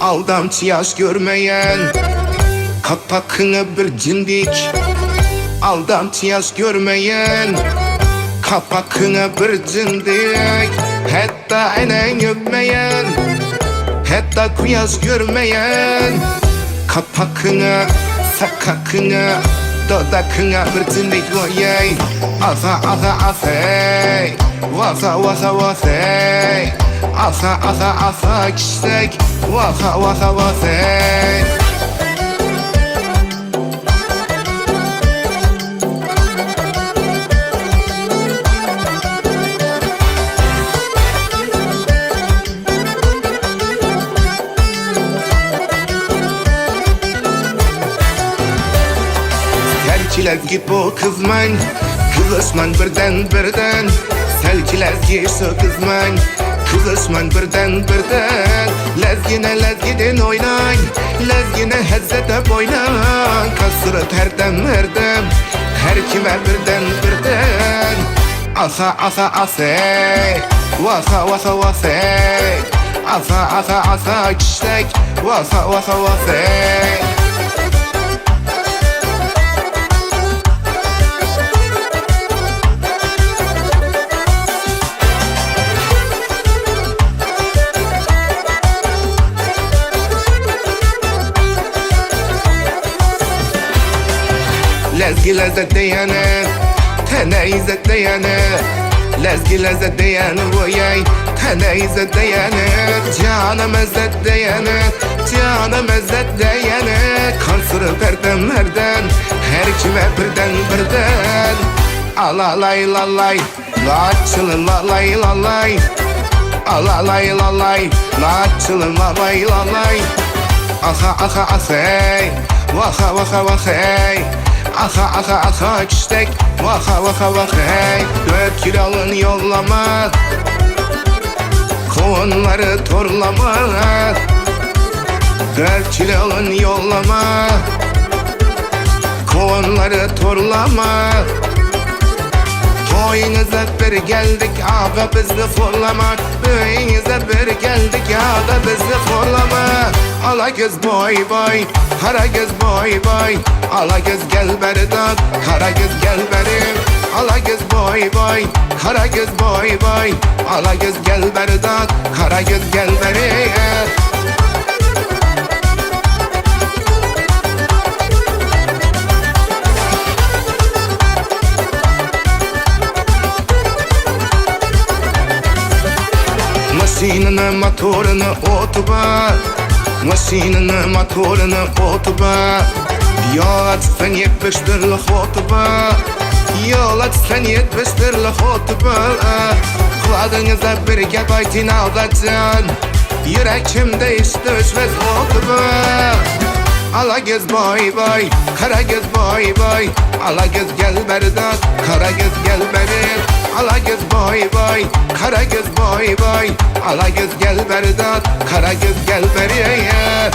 Aldamçı yaş görmeyen kapakını bir cindik. Aldamçı yaş görmeyen kapakını bir cindik. Hatta enen öpmeyen, hatta kuyaş görmeyen kapakını, sakakını, dodakına bir cindik. Voyey asa asa asey, vasa vasa vasey, asa asa asa kişsek, vasa vasa vasey. Selçiler bu kızman, kızışman birden Selçiler şu kızman, kızışman birden Lezgine lezgiden oynan, lezgine hezzete boynan. Kasırıt herdem her kime birden Asa asa asey, vasa vasa vasey, asa asa asa kiştek, vasa vasa vasey. Lezgi lezzet diyene, tene izzet diyene. Lezgi lezzet diyene, voyey, tene izzet diyene. Canım ezzet diyene, canım ezzet diyene. Kansırı merden, her kime birden Alalay lalay, laçılın lalay lalay. Alalay lalay, laçılın lalay lalay. Asa asa asey, vaka vaka vakey. Aka aka aka kiştek, vaka vaka vakay. 4 kilolun yollama, kovanları torlama. 4 kilolun yollama, kovanları torlama. Köyünüze bir geldik aga bizni forlamak. Köyünüze bir geldik aga bizni forlamak. Ala göz boy boy, kara göz boy boy. Ala göz gel berdan, kara göz gel berim. Ala göz boy boy, kara göz boy boy. Ala göz gel berdan, kara göz gel berim. Maşininin motorunu otuba, maşininin motorunu otuba. Yol açsan 70'lik otuba, yol açsan 70'lik otuba. Kulağınıza bir gep aytin aldacan, yürekimde işte düşmez otuba. Ala göz boy boy, kara göz boy boy. Ala göz gel berdan, kara göz gel berim. Ala göz boy boy, kara göz boy boy. Ala göz gel berdan, kara göz gel berim.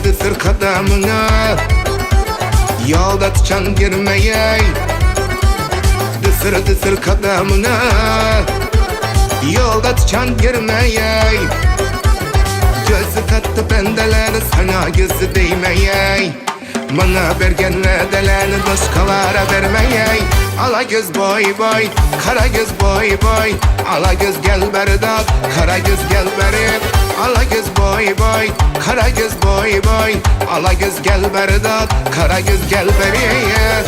Dısır kadamına, yolda tıçan girmeyey. Dısır kadamına, yolda tıçan girmeyey. Gözü kattı pendeleri sana gözü değmeyey. Bana bergen vedelerini başkalara vermeyey. Ala göz boy boy, kara göz boy boy. Ala göz gel berdan, kara göz gel berim. Ala göz boy boy, kara göz boy boy. Ala göz gel berdan, kara göz gel berim.